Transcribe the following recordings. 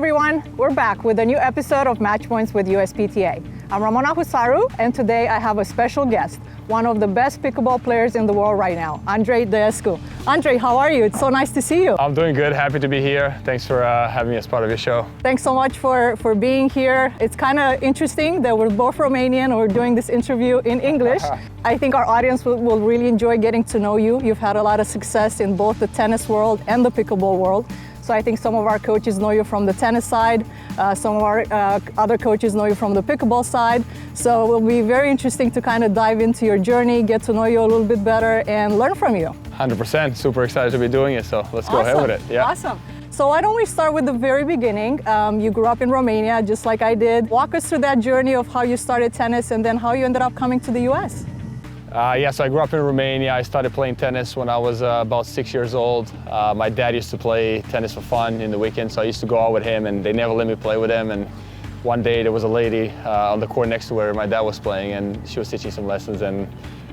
everyone, we're back with a new episode of Match Points with USPTA. I'm Ramona Husaru, and today I have a special guest, one of the best pickleball players in the world right now, Andrei Daescu. Andrei, how are you? It's so nice to see you. I'm doing good, happy to be here. Thanks for having me as part of your show. Thanks so much for being here. It's kind of interesting that we're both Romanian and we're doing this interview in English. I think our audience will really enjoy getting to know you. You've had a lot of success in both the tennis world and the pickleball world. So I think some of our coaches know you from the tennis side, some of our other coaches know you from the pickleball side. So it will be very interesting to kind of dive into your journey, get to know you a little bit better and learn from you. 100%, super excited to be doing it, so let's go ahead with it. Yeah. Awesome. So why don't we start with the very beginning. You grew up in Romania, just like I did. Walk us through that journey of how you started tennis and then how you ended up coming to the US. So I grew up in Romania. I started playing tennis when I was about 6 years old. My dad used to play tennis for fun in the weekend, so I used to go out with him and they never let me play with him. And one day there was a lady on the court next to where my dad was playing and she was teaching some lessons, and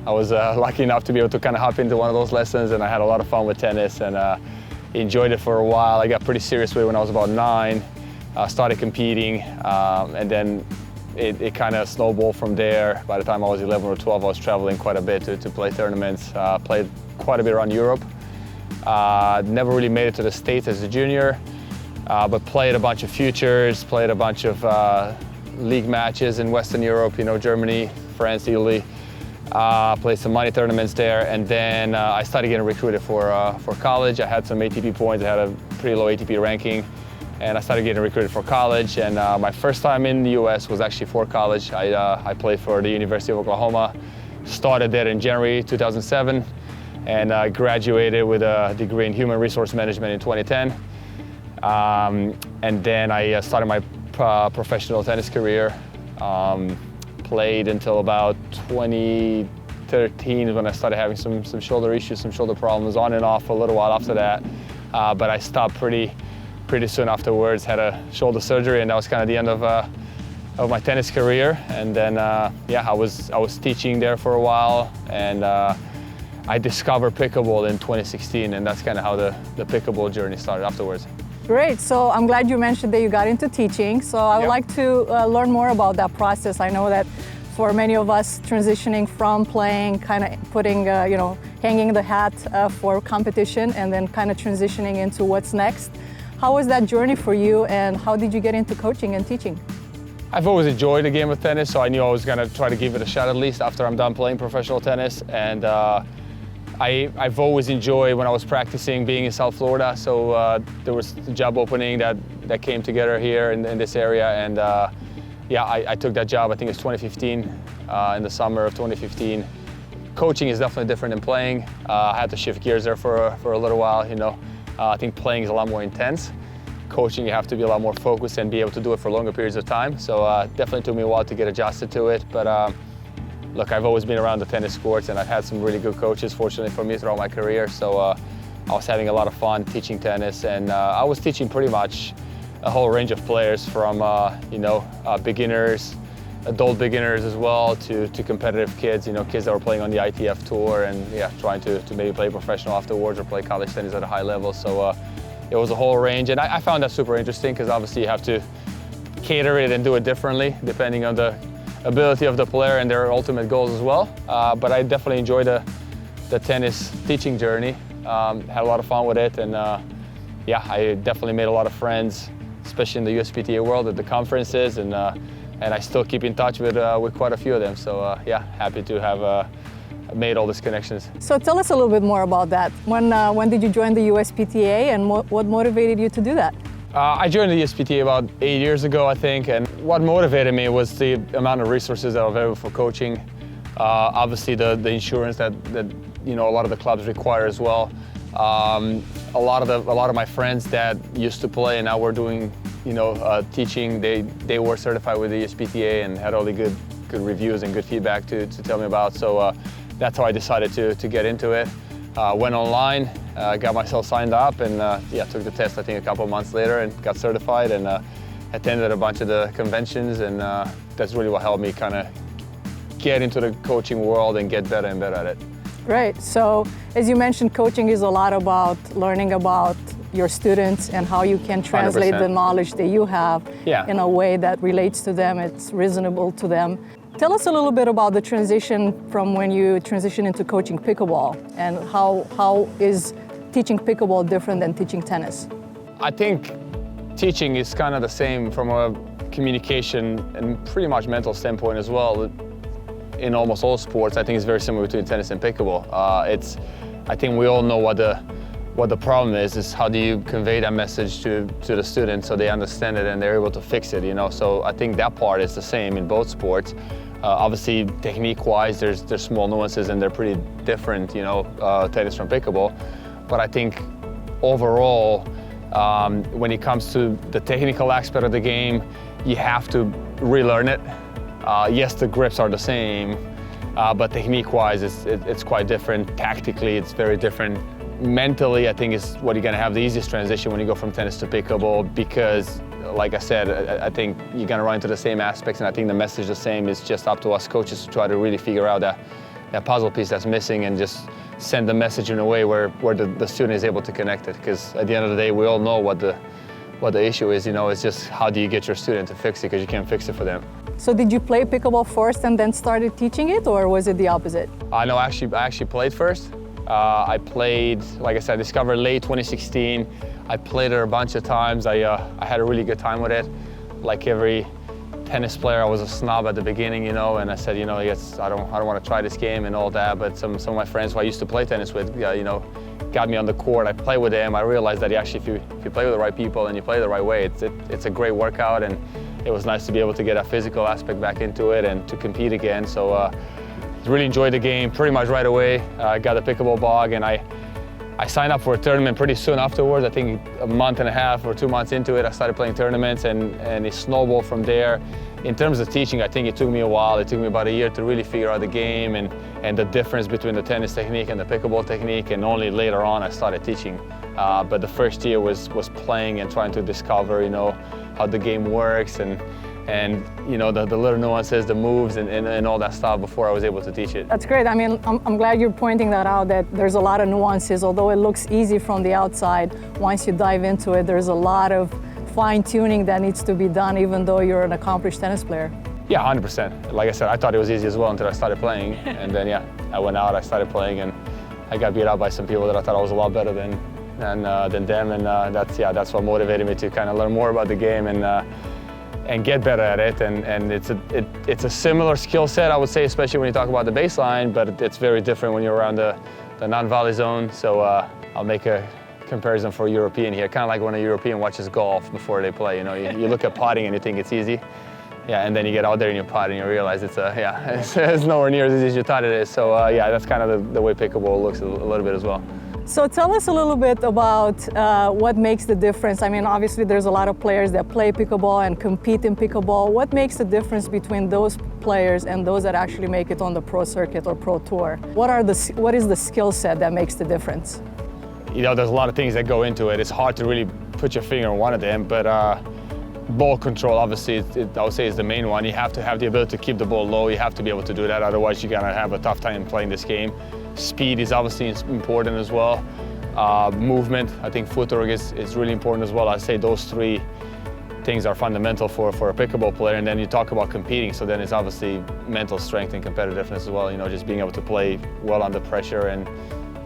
I was lucky enough to be able to kind of hop into one of those lessons, and I had a lot of fun with tennis and enjoyed it for a while. I got pretty serious with it when I was about 9, started competing, and then it kind of snowballed from there. By the time I was 11 or 12, I was traveling quite a bit to play tournaments, played quite a bit around Europe. Never really made it to the States as a junior, but played a bunch of futures, played a bunch of league matches in Western Europe, you know, Germany, France, Italy. Played some money tournaments there, and then I started getting recruited for college. I had some ATP points, I had a pretty low ATP ranking, and I started getting recruited for college. And my first time in the US was actually for college. I played for the University of Oklahoma, started there in January 2007, and graduated with a degree in human resource management in 2010. And then I started my professional tennis career. Played until about 2013 when I started having some shoulder issues, some shoulder problems on and off for a little while after that. But I stopped pretty soon afterwards, had a shoulder surgery, and that was kind of the end of my tennis career. And then I was teaching there for a while, and I discovered pickleball in 2016, and that's kind of how the pickleball journey started afterwards. Great, so I'm glad you mentioned that you got into teaching. So I would like to learn more about that process. I know that for many of us transitioning from playing, kind of putting, hanging the hat for competition and then kind of transitioning into what's next. How was that journey for you, and how did you get into coaching and teaching? I've always enjoyed the game of tennis, so I knew I was going to try to give it a shot at least after I'm done playing professional tennis. And I've always enjoyed when I was practicing being in South Florida, so there was a job opening that came together here in this area, and I took that job. I think it's 2015, in the summer of 2015. Coaching is definitely different than playing. I had to shift gears there for a little while, you know. I think playing is a lot more intense. Coaching, you have to be a lot more focused and be able to do it for longer periods of time. So definitely took me a while to get adjusted to it. But look, I've always been around the tennis courts, and I've had some really good coaches, fortunately for me, throughout my career. So I was having a lot of fun teaching tennis, and I was teaching pretty much a whole range of players from beginners, adult beginners as well, to competitive kids, kids that were playing on the ITF tour and trying to maybe play professional afterwards or play college tennis at a high level. So it was a whole range, and I found that super interesting because obviously you have to cater it and do it differently depending on the ability of the player and their ultimate goals as well. But I definitely enjoyed the tennis teaching journey, had a lot of fun with it, and I definitely made a lot of friends, especially in the USPTA world at the conferences, and I still keep in touch with quite a few of them. So happy to have made all these connections. So tell us a little bit more about that. When did you join the USPTA, and what motivated you to do that? I joined the USPTA about 8 years ago, I think, and what motivated me was the amount of resources that are available for coaching. Obviously the insurance that a lot of the clubs require as well. A lot of my friends that used to play and now we're doing teaching, they were certified with the USPTA and had all the good reviews and good feedback to tell me about. So that's how I decided to get into it. Went online, got myself signed up, and took the test I think a couple of months later and got certified, and attended a bunch of the conventions, and that's really what helped me kind of get into the coaching world and get better and better at it. Right. So as you mentioned, coaching is a lot about learning about your students and how you can translate 100%. the knowledge that you have Yeah. in a way that relates to them, it's reasonable to them. Tell us a little bit about the transition from when you transitioned into coaching pickleball, and how is teaching pickleball different than teaching tennis? I think teaching is kind of the same from a communication and pretty much mental standpoint as well. In almost all sports, I think it's very similar between tennis and pickleball. I think we all know what the problem is how do you convey that message to the students so they understand it and they're able to fix it, you know? So I think that part is the same in both sports. Obviously, technique-wise, there's small nuances and they're pretty different, you know, tennis from pickleball. But I think overall, when it comes to the technical aspect of the game, you have to relearn it. Yes, the grips are the same, but technique-wise, it's quite different. Tactically, it's very different. Mentally, I think is what you're gonna have the easiest transition when you go from tennis to pickleball, because like I said, I think you're gonna run into the same aspects, and I think the message is the same. It's just up to us coaches to try to really figure out that puzzle piece that's missing and just send the message in a way where the student is able to connect it. Because at the end of the day, we all know what the issue is, you know, it's just how do you get your student to fix it, because you can't fix it for them. So did you play pickleball first and then started teaching it, or was it the opposite? No, I actually played first. I played, like I said, I discovered late 2016. I played it a bunch of times. I had a really good time with it. Like every tennis player, I was a snob at the beginning, you know, and I said, you know, yes, I don't want to try this game and all that. But some of my friends who I used to play tennis with, you know, got me on the court. I played with them. I realized that actually, if you play with the right people and you play the right way, it's a great workout, and it was nice to be able to get that physical aspect back into it and to compete again. So. Really enjoyed the game pretty much right away. I got a pickleball bug, and I signed up for a tournament pretty soon afterwards. I think a month and a half or 2 months into it, I started playing tournaments, and it snowballed from there. In terms of teaching, I think it took me a while. It took me about a year to really figure out the game and the difference between the tennis technique and the pickleball technique, and only later on I started teaching. But the first year was playing and trying to discover, you know, how the game works and you know, the little nuances, the moves, and all that stuff before I was able to teach it. That's great. I mean, I'm glad you're pointing that out, that there's a lot of nuances. Although it looks easy from the outside, once you dive into it, there's a lot of fine-tuning that needs to be done, even though you're an accomplished tennis player. Yeah, 100%. Like I said, I thought it was easy as well until I started playing. And then, yeah, I went out, I started playing, and I got beat out by some people that I thought I was a lot better than them. And that's what motivated me to kind of learn more about the game and get better at it, and it's a similar skill set, I would say, especially when you talk about the baseline, but it's very different when you're around the non-volley zone. So I'll make a comparison for a European here, kind of like when a European watches golf before they play. You know, you look at putting and you think it's easy, yeah, and then you get out there and you putt and you realize it's nowhere near as easy as you thought it is. So yeah, that's kind of the way pickleball looks a little bit as well. So tell us a little bit about what makes the difference. I mean, obviously there's a lot of players that play pickleball and compete in pickleball. What makes the difference between those players and those that actually make it on the pro circuit or pro tour? What is the skill set that makes the difference? You know, there's a lot of things that go into it. It's hard to really put your finger on one of them, but ball control, obviously, I would say is the main one. You have to have the ability to keep the ball low. You have to be able to do that, otherwise you're gonna have a tough time playing this game. Speed is obviously important as well. Movement, I think footwork is really important as well. I'd say those three things are fundamental for a pickleball player. And then you talk about competing, so then it's obviously mental strength and competitiveness as well. You know, just being able to play well under pressure and,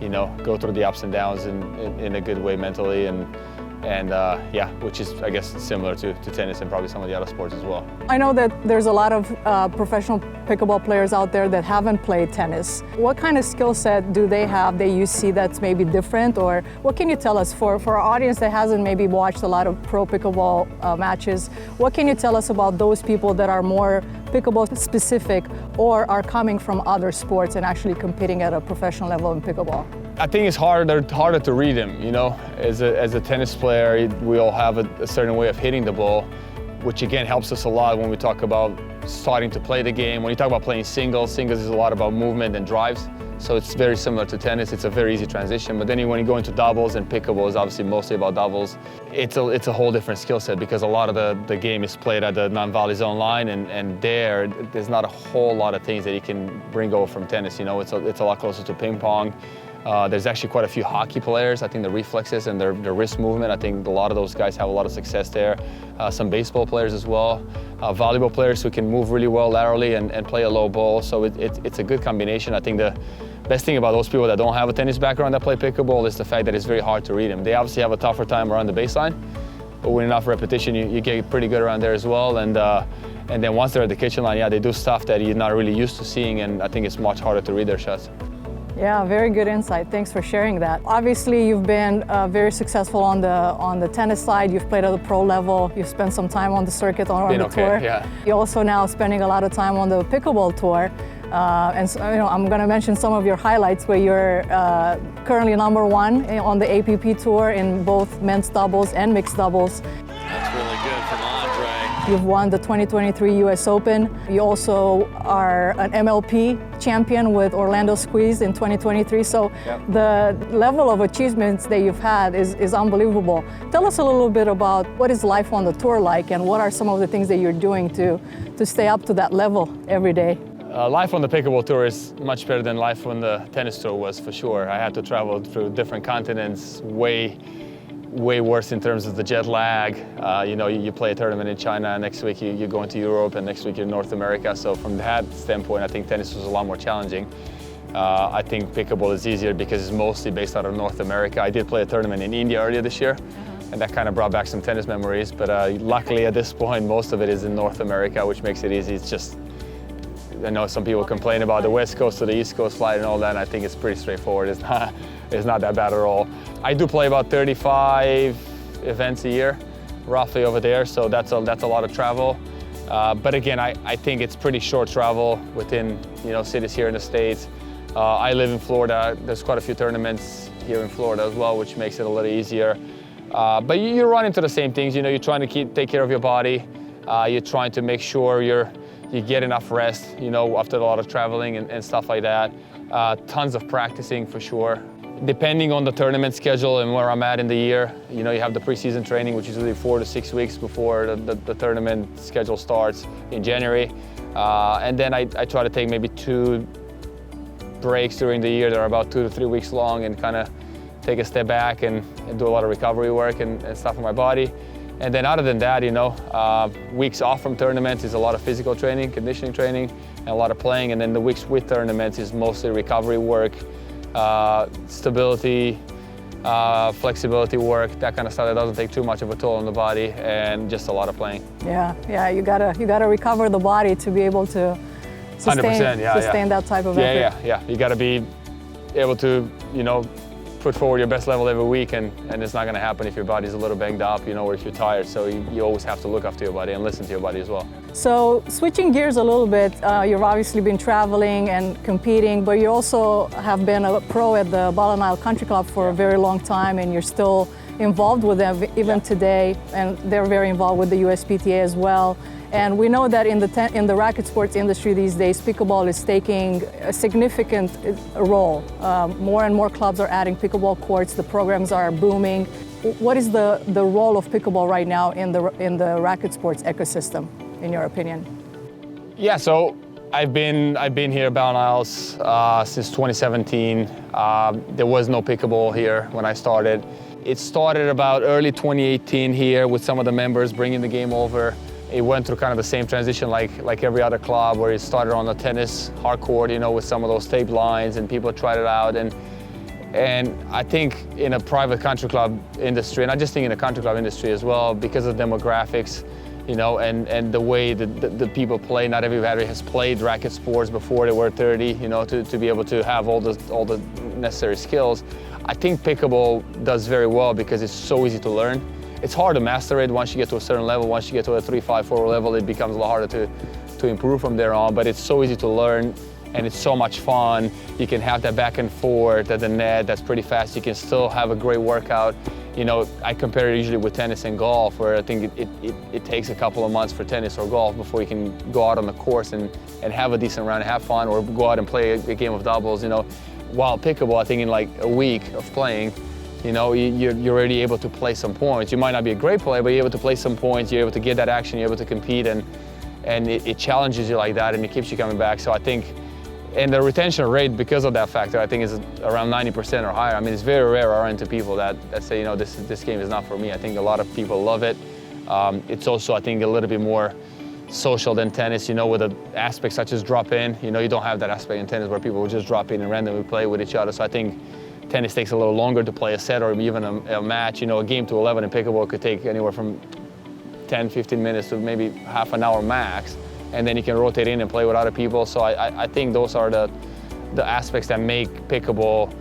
you know, go through the ups and downs in a good way mentally, and yeah, which is, I guess, similar to tennis and probably some of the other sports as well. I know that there's a lot of professional pickleball players out there that haven't played tennis. What kind of skill set do they have that you see that's maybe different, or what can you tell us for our audience that hasn't maybe watched a lot of pro pickleball matches? What can you tell us about those people that are more pickleball specific or are coming from other sports and actually competing at a professional level in pickleball? I think it's harder to read them, you know. As a tennis player, we all have a certain way of hitting the ball, which again helps us a lot when we talk about starting to play the game. When you talk about playing singles is a lot about movement and drives. So it's very similar to tennis. It's a very easy transition. But then when you go into doubles, and pickleball is obviously mostly about doubles, it's a whole different skill set, because a lot of the game is played at the non-volley zone line, and there's not a whole lot of things that you can bring over from tennis. You know, it's a lot closer to ping pong. There's actually quite a few hockey players. I think the reflexes and their wrist movement, I think a lot of those guys have a lot of success there. Some baseball players as well. Volleyball players who can move really well laterally and play a low ball. So it's a good combination. I think the best thing about those people that don't have a tennis background that play pickleball is the fact that it's very hard to read them. They obviously have a tougher time around the baseline, but with enough repetition, you get pretty good around there as well. And then once they're at the kitchen line, yeah, they do stuff that you're not really used to seeing, and I think it's much harder to read their shots. Yeah, very good insight. Thanks for sharing that. Obviously, you've been very successful on the tennis side. You've played at the pro level. You've spent some time on the circuit, on the tour. Yeah. You're also now spending a lot of time on the pickleball tour. And so, I'm going to mention some of your highlights where you're currently #1 on the APP tour in both men's doubles and mixed doubles. That's really good from Andrei. You've won the 2023 US Open. You also are an MLP champion with Orlando Squeeze in 2023. So the level of achievements that you've had is unbelievable. Tell us a little bit about what is life on the tour like, and what are some of the things that you're doing to stay up to that level every day? Life on the pickleball tour is much better than life on the tennis tour was, for sure. I had to travel through different continents, way worse in terms of the jet lag. You play a tournament in China, next week you're going to Europe, and next week you're in North America. So from that standpoint, I think tennis was a lot more challenging. I think pickleball is easier because it's mostly based out of North America. I did play a tournament in India earlier this year, and that kind of brought back some tennis memories. But luckily at this point, most of it is in North America, which makes it easy. It's just, I know some people complain about the West Coast to the East Coast flight and all that, and I think it's pretty straightforward. It's not that bad at all. I do play about 35 events a year, roughly over there, so that's a lot of travel. But again, I think it's pretty short travel within cities here in the States. I live in Florida. There's quite a few tournaments here in Florida as well, which makes it a little easier. But you run into the same things. You're trying to take care of your body. You're trying to make sure you get enough rest, after a lot of traveling and stuff like that. Tons of practicing for sure. Depending on the tournament schedule and where I'm at in the year, you have the preseason training, which is usually 4 to 6 weeks before the tournament schedule starts in January. And then I try to take maybe 2 breaks during the year that are about 2 to 3 weeks long, and kind of take a step back and do a lot of recovery work and stuff on my body. And then other than that, weeks off from tournaments is a lot of physical training, conditioning training, and a lot of playing. And then the weeks with tournaments is mostly recovery work, stability, flexibility work, that kind of stuff that doesn't take too much of a toll on the body, and just a lot of playing. Yeah, you gotta recover the body to be able to sustain that type of effort. Yeah. You gotta be able to, put forward your best level every week, and it's not going to happen if your body's a little banged up, or if you're tired. So you always have to look after your body and listen to your body as well. So switching gears a little bit, you've obviously been traveling and competing, but you also have been a pro at the Bala Nile Country Club for a very long time, and you're still involved with them even today, and they're very involved with the USPTA as well. And we know that in the racket sports industry these days, pickleball is taking a significant role. More and more clubs are adding pickleball courts. The programs are booming. What is the role of pickleball right now in the racket sports ecosystem, in your opinion? Yeah, so I've been here at Bala Niles since 2017. There was no pickleball here when I started. It started about early 2018 here with some of the members bringing the game over. It went through kind of the same transition like every other club, where it started on the tennis hardcourt, with some of those tape lines, and people tried it out. And I think in a private country club industry, and I just think in the country club industry as well, because of demographics, and the way the people play, not everybody has played racket sports before they were 30, to be able to have all the necessary skills. I think pickleball does very well because it's so easy to learn. It's hard to master it once you get to a certain level. Once you get to a 3, 5, 4 level, it becomes a lot harder to improve from there on, but it's so easy to learn, and it's so much fun. You can have that back and forth at the net, that's pretty fast. You can still have a great workout. I compare it usually with tennis and golf, where I think it takes a couple of months for tennis or golf before you can go out on the course and have a decent round and have fun, or go out and play a game of doubles. While pickleball, I think in like a week of playing, you're already able to play some points. You might not be a great player, but you're able to play some points, you're able to get that action, you're able to compete, and it challenges you like that, and it keeps you coming back. So I think And the retention rate, because of that factor, I think is around 90% or higher. I mean, it's very rare I run into people that say, you know, this game is not for me. I think a lot of people love it. It's also, I think, a little bit more social than tennis, you know, with the aspects such as drop in. You know, you don't have that aspect in tennis where people will just drop in and randomly play with each other. So I think tennis takes a little longer to play a set or even a match. You know, a game to 11 in pickleball could take anywhere from 10, 15 minutes to maybe half an hour max. And then you can rotate in and play with other people. So I think those are the aspects that make pickleball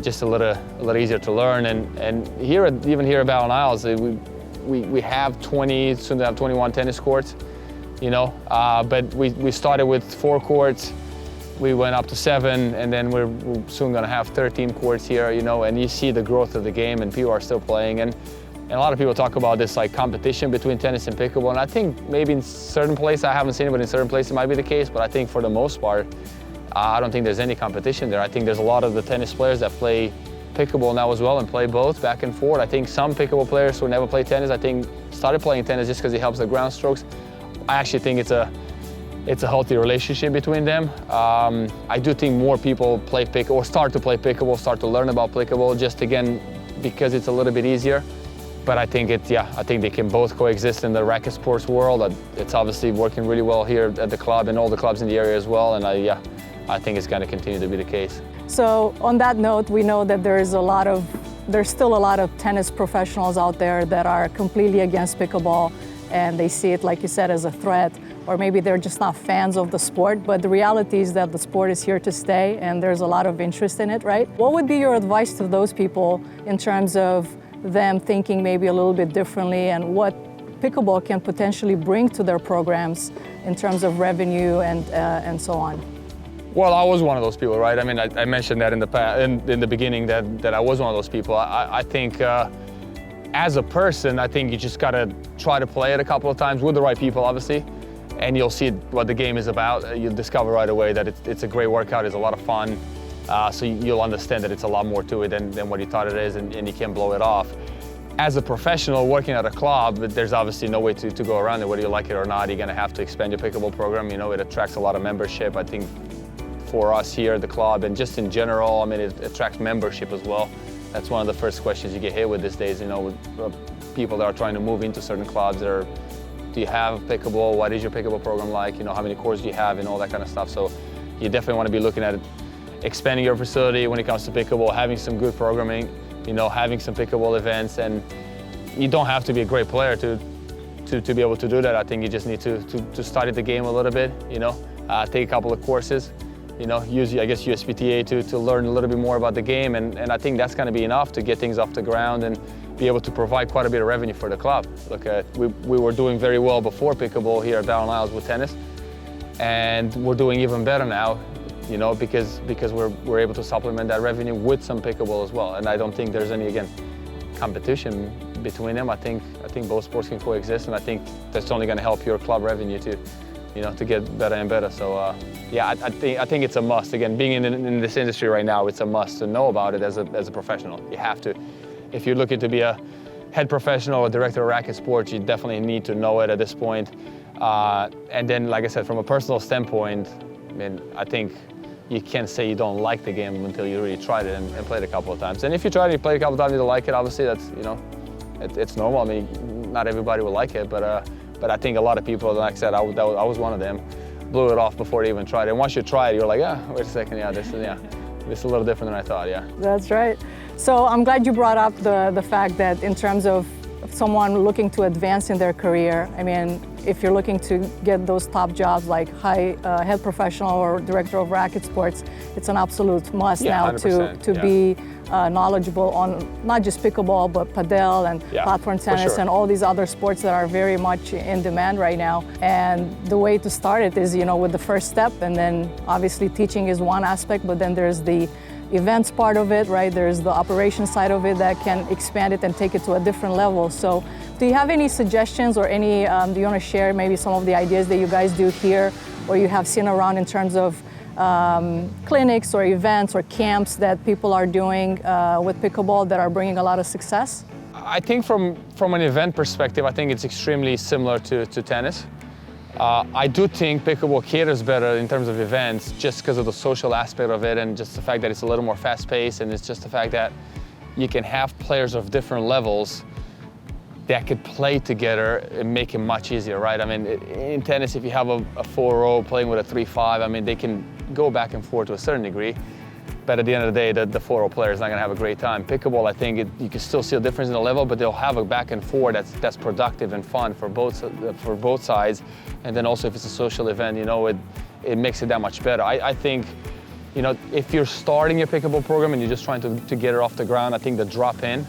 just a little easier to learn. And even here at Battle Isles, we have 20, soon to have 21 tennis courts, you know. But we started with 4 courts, we went up to 7, and then we're soon going to have 13 courts here, you know. And you see the growth of the game, and people are still playing. And a lot of people talk about this like competition between tennis and pickleball, and I think maybe in certain places, I haven't seen it, but in certain places it might be the case. But I think for the most part, I don't think there's any competition there. I think there's a lot of the tennis players that play pickleball now as well and play both back and forth. I think some pickleball players who never played tennis, I think started playing tennis just because it helps the ground strokes. I actually think it's a healthy relationship between them. I do think more people play pickleball or start to play pickleball, start to learn about pickleball, just again because it's a little bit easier. But I think I think they can both coexist in the racket sports world. It's obviously working really well here at the club and all the clubs in the area as well. And I think it's going to continue to be the case. So on that note, we know that there's still a lot of tennis professionals out there that are completely against pickleball, and they see it, like you said, as a threat, or maybe they're just not fans of the sport. But the reality is that the sport is here to stay, and there's a lot of interest in it, right? What would be your advice to those people in terms of them thinking maybe a little bit differently, and what pickleball can potentially bring to their programs in terms of revenue and so on? Well, I was one of those people, right? I mean, I mentioned that in the beginning that I was one of those people. I think as a person, I think you just gotta try to play it a couple of times with the right people, obviously, and you'll see what the game is about. You'll discover right away that it's a great workout, it's a lot of fun. So you'll understand that it's a lot more to it than what you thought it is, and you can't blow it off. As a professional working at a club, there's obviously no way to go around it. Whether you like it or not, you're going to have to expand your pickleball program. You know, it attracts a lot of membership. I think for us here at the club and just in general, I mean, it attracts membership as well. That's one of the first questions you get hit with these days, you know, with people that are trying to move into certain clubs. Do you have pickleball? What is your pickleball program like? You know, how many courts do you have and all that kind of stuff. So you definitely want to be looking at it. Expanding your facility when it comes to pickleball, having some good programming, you know, having some pickleball events, and you don't have to be a great player to be able to do that. I think you just need to study the game a little bit, you know, take a couple of courses, you know, use, I guess, USPTA to learn a little bit more about the game, and I think that's going to be enough to get things off the ground and be able to provide quite a bit of revenue for the club. Look, we were doing very well before pickleball here at Battle Isles with tennis, and we're doing even better now, you know, because we're able to supplement that revenue with some pickleball as well. And I don't think there's any, again, competition between them. I think both sports can coexist, and I think that's only going to help your club revenue to, you know, to get better and better. So yeah, I think it's a must. Again, being in this industry right now, it's a must to know about it as a professional. You have to. If you're looking to be a head professional or director of racket sports, you definitely need to know it at this point. And then, like I said, from a personal standpoint, I mean, I think you can't say you don't like the game until you really tried it and played it a couple of times. And if you tried it, you played a couple of times, you don't like it, obviously that's, you know, it's normal. I mean, not everybody will like it, but I think a lot of people, like I said, I was one of them, blew it off before they even tried it. And once you try it, you're like, wait a second, this is a little different than I thought, yeah. That's right. So I'm glad you brought up the fact that in terms of someone looking to advance in their career, I mean, if you're looking to get those top jobs like head professional or director of racket sports, it's an absolute must now to be knowledgeable on not just pickleball, but padel and platform tennis and all these other sports that are very much in demand right now. And the way to start it is, you know, with the first step, and then obviously teaching is one aspect, but then there's the events part of it, right? There's the operation side of it that can expand it and take it to a different level. So do you have any suggestions or any, do you want to share maybe some of the ideas that you guys do here or you have seen around in terms of clinics or events or camps that people are doing with pickleball that are bringing a lot of success? I think from an event perspective, I think it's extremely similar to tennis. I do think pickleball caters better in terms of events just because of the social aspect of it and just the fact that it's a little more fast-paced, and it's just the fact that you can have players of different levels that could play together and make it much easier, right? I mean, in tennis, if you have a 4-0 playing with a 3-5, I mean, they can go back and forth to a certain degree, but at the end of the day, the 4-0 player is not gonna have a great time. Pickleball, I think you can still see a difference in the level, but they'll have a back and forth that's productive and fun for both sides. And then also if it's a social event, you know, it makes it that much better. I think, you know, if you're starting your pickleball program and you're just trying to get it off the ground, I think the drop-in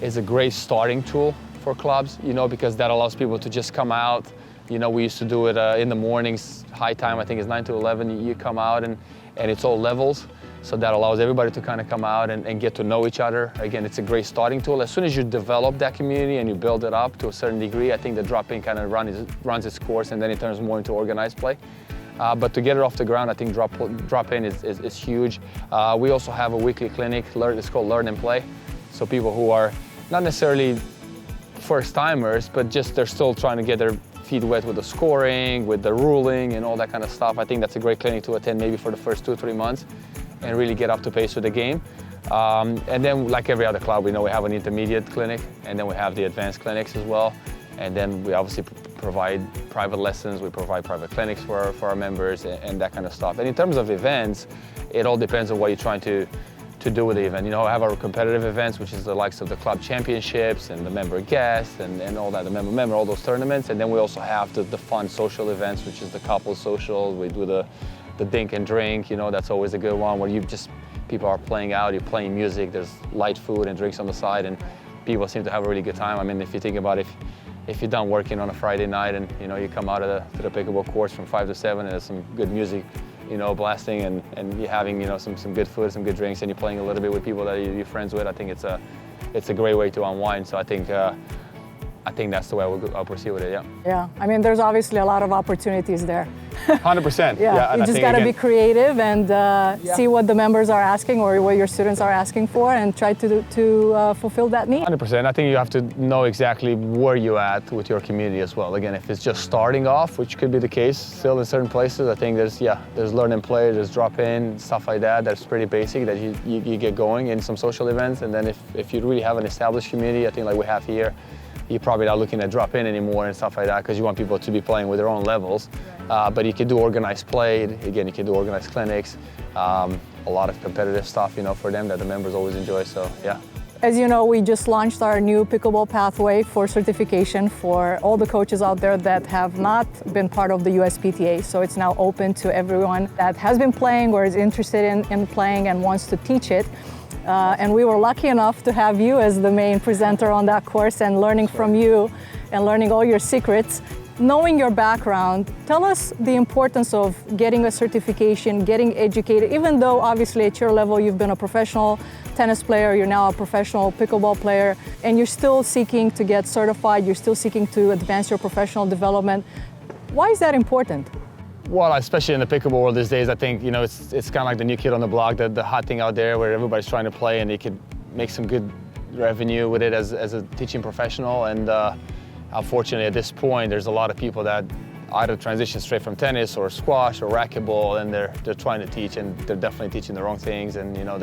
is a great starting tool for clubs, you know, because that allows people to just come out. You know, we used to do it in the mornings, high time, I think it's 9 to 11, you come out and it's all levels. So that allows everybody to kind of come out and get to know each other. Again, it's a great starting tool. As soon as you develop that community and you build it up to a certain degree, I think the drop-in kind of runs its course, and then it turns more into organized play. But to get it off the ground, I think drop-in is huge. We also have a weekly clinic, it's called Learn and Play. So people who are not necessarily first-timers, but just they're still trying to get their feet wet with the scoring, with the ruling and all that kind of stuff. I think that's a great clinic to attend maybe for the first 2 or 3 months and really get up to pace with the game. And then like every other club, we know we have an intermediate clinic, and then we have the advanced clinics as well. And then we obviously provide private lessons, we provide private clinics for our members and that kind of stuff. And in terms of events, it all depends on what you're trying to do with the event. You know, I have our competitive events, which is the likes of the club championships and the member guests and all that, the member, all those tournaments. And then we also have the fun social events, which is the couple social. We do the dink and drink, you know, that's always a good one where people are playing out, you're playing music, there's light food and drinks on the side, and people seem to have a really good time. I mean, if you think about it, if you're done working on a Friday night and, you know, you come out to the pickleball courts from 5 to 7 and there's some good music, you know, blasting and you're having, you know, some good food, some good drinks, and you're playing a little bit with people that you're friends with, I think it's a great way to unwind. So I think that's the way I'll proceed with it, yeah. Yeah, I mean, there's obviously a lot of opportunities there. 100%. Yeah, you just got to be creative and see what the members are asking or what your students are asking for and try to fulfill that need. 100%. I think you have to know exactly where you're at with your community as well. Again, if it's just starting off, which could be the case still in certain places, I think there's learn and play, there's drop in, stuff like that. That's pretty basic that you get going in some social events. And then if you really have an established community, I think like we have here, you're probably not looking at drop in anymore and stuff like that because you want people to be playing with their own levels. But you can do organized play. Again, you can do organized clinics. A lot of competitive stuff, you know, for them that the members always enjoy. So yeah. As you know, we just launched our new pickleball pathway for certification for all the coaches out there that have not been part of the USPTA. So it's now open to everyone that has been playing or is interested in playing and wants to teach it. And we were lucky enough to have you as the main presenter on that course and learning from you and learning all your secrets. Knowing your background, tell us the importance of getting a certification, getting educated, even though obviously at your level you've been a professional tennis player, you're now a professional pickleball player, and you're still seeking to get certified, you're still seeking to advance your professional development. Why is that important? Well, especially in the pickleball world these days, I think, you know, it's kind of like the new kid on the block, the hot thing out there where everybody's trying to play and they could make some good revenue with it as a teaching professional. And unfortunately, at this point, there's a lot of people that either transition straight from tennis or squash or racquetball, and they're trying to teach, and they're definitely teaching the wrong things, and you know,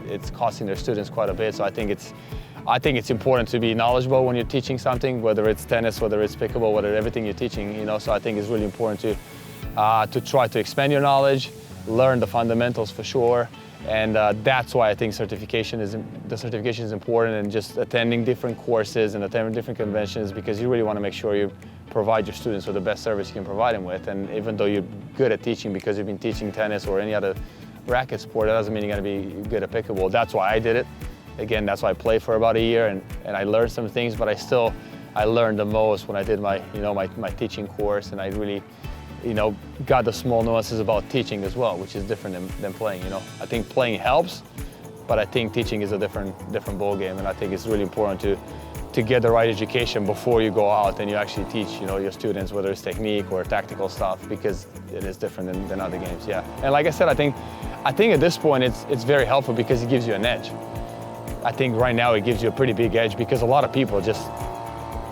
it's costing their students quite a bit. So I think it's important to be knowledgeable when you're teaching something, whether it's tennis, whether it's pickleball, whether everything you're teaching, you know. So I think it's really important to try to expand your knowledge, learn the fundamentals for sure, and that's why I think the certification is important, and just attending different courses and attending different conventions, because you really want to make sure you provide your students with the best service you can provide them with. And even though you're good at teaching because you've been teaching tennis or any other racket sport, that doesn't mean you're going to be good at pickleball. That's why I did it. Again, that's why I played for about a year, and I learned some things, but I learned the most when I did my teaching course, and I really got the small nuances about teaching as well, which is different than playing. I think playing helps, but I think teaching is a different ball game, and I think it's really important to get the right education before you go out and you actually teach your students, whether it's technique or tactical stuff, because it is different than other games. Yeah, and like I said, I think at this point it's very helpful because it gives you an edge. I think right now it gives you a pretty big edge because a lot of people just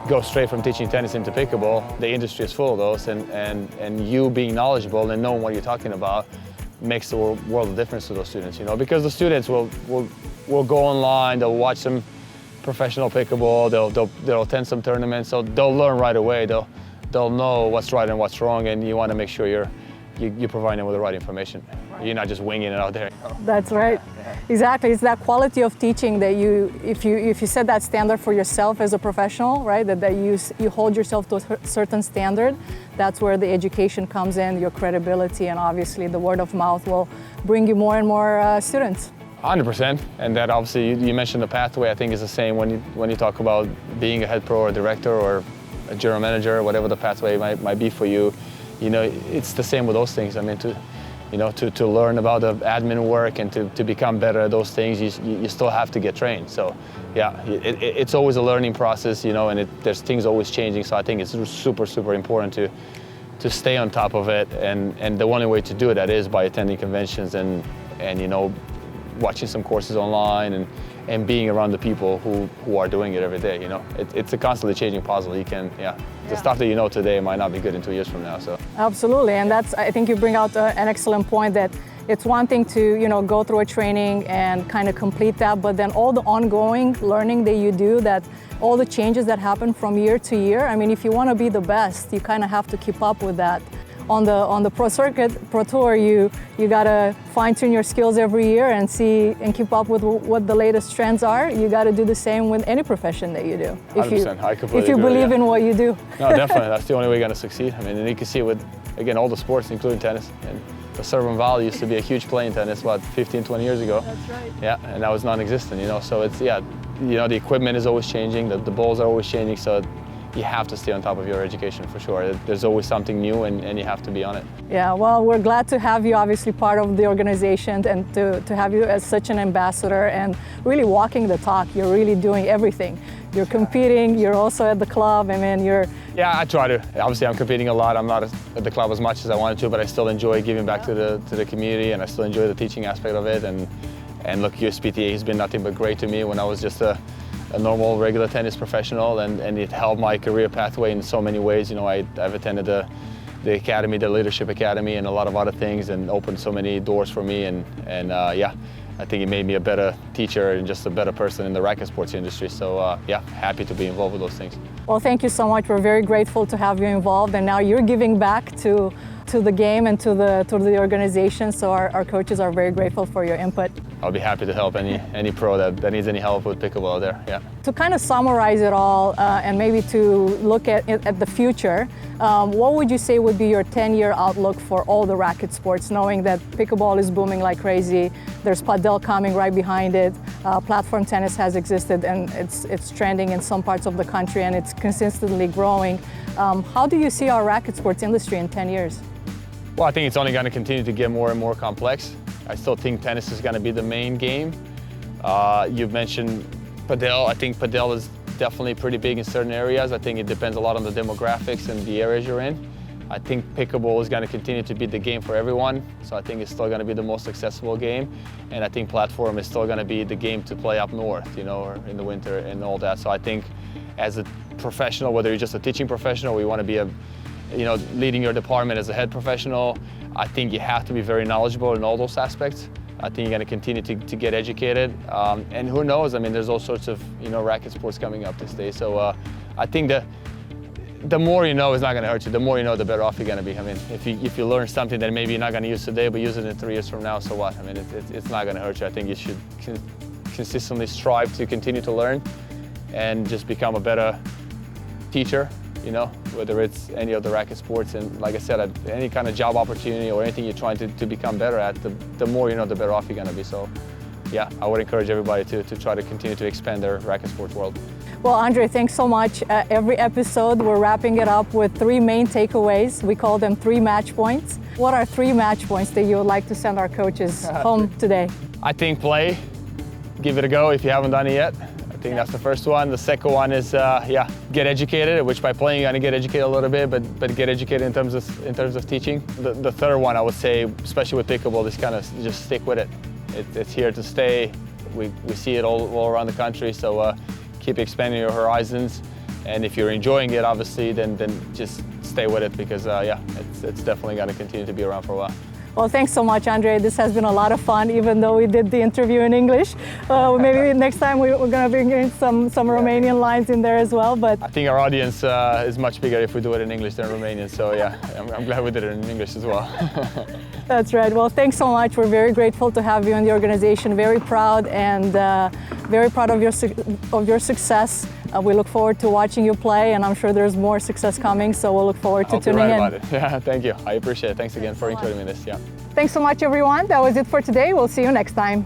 go straight from teaching tennis into pickleball. The industry is full of those, and you being knowledgeable and knowing what you're talking about makes the world of difference to those students, you know, because the students will go online, they'll watch some professional pickleball, they'll attend some tournaments, so they'll learn right away. They'll know what's right and what's wrong, and you want to make sure you're providing them with the right information. Right. You're not just winging it out there. You know? That's right. Yeah. Exactly. It's that quality of teaching that if you set that standard for yourself as a professional, right? That you hold yourself to a certain standard. That's where the education comes in, your credibility, and obviously the word of mouth will bring you more and more students. 100%, and that obviously you mentioned the pathway. I think is the same when you talk about being a head pro or director or a general manager, whatever the pathway might be for you. You know, it's the same with those things. I mean, to learn about the admin work and to become better at those things, you still have to get trained. So, yeah, it's always a learning process, you know, and there's things always changing. So I think it's super, super important to stay on top of it. And the only way to do that is by attending conventions and you know, watching some courses online and being around the people who are doing it every day, you know. It's a constantly changing puzzle. You can, the stuff that you know today might not be good in 2 years from now, so. Absolutely, and I think you bring out an excellent point that it's one thing to, you know, go through a training and kind of complete that, but then all the ongoing learning that you do, that all the changes that happen from year to year, I mean, if you want to be the best, you kind of have to keep up with that. On the pro circuit, pro tour, you gotta fine-tune your skills every year and see and keep up with what the latest trends are. You gotta do the same with any profession that you do. 100%, I completely if you agree, believe in what you do. No, definitely, that's the only way you're gonna succeed. I mean, and you can see it with, again, all the sports, including tennis. And the serve and volley used to be a huge play in tennis, 15, 20 years ago. That's right. Yeah, and that was non-existent, you know. So it's, you know, the equipment is always changing, the balls are always changing, so you have to stay on top of your education for sure. There's always something new and you have to be on it. Yeah, well, we're glad to have you obviously part of the organization and to have you as such an ambassador and really walking the talk. You're really doing everything. You're competing, you're also at the club, I mean, you're... Yeah, I try to. Obviously, I'm competing a lot. I'm not at the club as much as I wanted to, but I still enjoy giving back to the community, and I still enjoy the teaching aspect of it. And look, USPTA has been nothing but great to me when I was just a normal, regular tennis professional, and it helped my career pathway in so many ways. You know, I've attended the academy, the leadership academy, and a lot of other things, and opened so many doors for me. And yeah, I think it made me a better teacher and just a better person in the racket sports industry. So yeah, happy to be involved with those things. Well, thank you so much. We're very grateful to have you involved, and now you're giving back to the game and to the organization. So our coaches are very grateful for your input. I'll be happy to help any pro that needs any help with pickleball there. Yeah. To kind of summarize it all and maybe to look at the future, what would you say would be your 10-year outlook for all the racket sports, knowing that pickleball is booming like crazy, there's padel coming right behind it, platform tennis has existed and it's trending in some parts of the country and it's consistently growing. How do you see our racket sports industry in 10 years? Well, I think it's only going to continue to get more and more complex. I still think tennis is going to be the main game. You've mentioned padel. I think padel is definitely pretty big in certain areas. I think it depends a lot on the demographics and the areas you're in. I think pickleball is going to continue to be the game for everyone. So I think it's still going to be the most accessible game. And I think platform is still going to be the game to play up north, you know, or in the winter and all that. So I think as a professional, whether you're just a teaching professional or you want to be leading your department as a head professional, I think you have to be very knowledgeable in all those aspects. I think you're going to continue to get educated. And who knows, I mean, there's all sorts of, racket sports coming up this day. So I think the more you know is not going to hurt you. The more you know, the better off you're going to be. I mean, if you learn something that maybe you're not going to use today, but use it in 3 years from now, so what? I mean, it's not going to hurt you. I think you should consistently strive to continue to learn and just become a better teacher, whether it's any of the racket sports. And like I said, any kind of job opportunity or anything you're trying to become better at, the more you know, the better off you're going to be. So yeah, I would encourage everybody to try to continue to expand their racket sports world. Well, Andrei, thanks so much. Every episode, we're wrapping it up with 3 main takeaways. We call them 3 match points. What are 3 match points that you would like to send our coaches home today? I think play, give it a go if you haven't done it yet. I think that's the first one. The second one is, get educated, which by playing you're gonna get educated a little bit, but get educated in terms of teaching. The third one, I would say, especially with pickleball, is kind of just stick with it. It's here to stay. We see it all around the country, so keep expanding your horizons. And if you're enjoying it, obviously, then just stay with it, because yeah, it's definitely going to continue to be around for a while. Well, thanks so much, Andrei. This has been a lot of fun, even though we did the interview in English. Maybe next time we're going to bring in some Romanian lines in there as well. But I think our audience is much bigger if we do it in English than Romanian. So yeah, I'm glad we did it in English as well. That's right. Well, thanks so much. We're very grateful to have you in the organization. Very proud, and very proud of your success. We look forward to watching you play, and I'm sure there's more success coming. So we'll look forward to tuning in. About it. Yeah, thank you. I appreciate it. Thanks again for including me in this. Yeah. Thanks so much, everyone. That was it for today. We'll see you next time.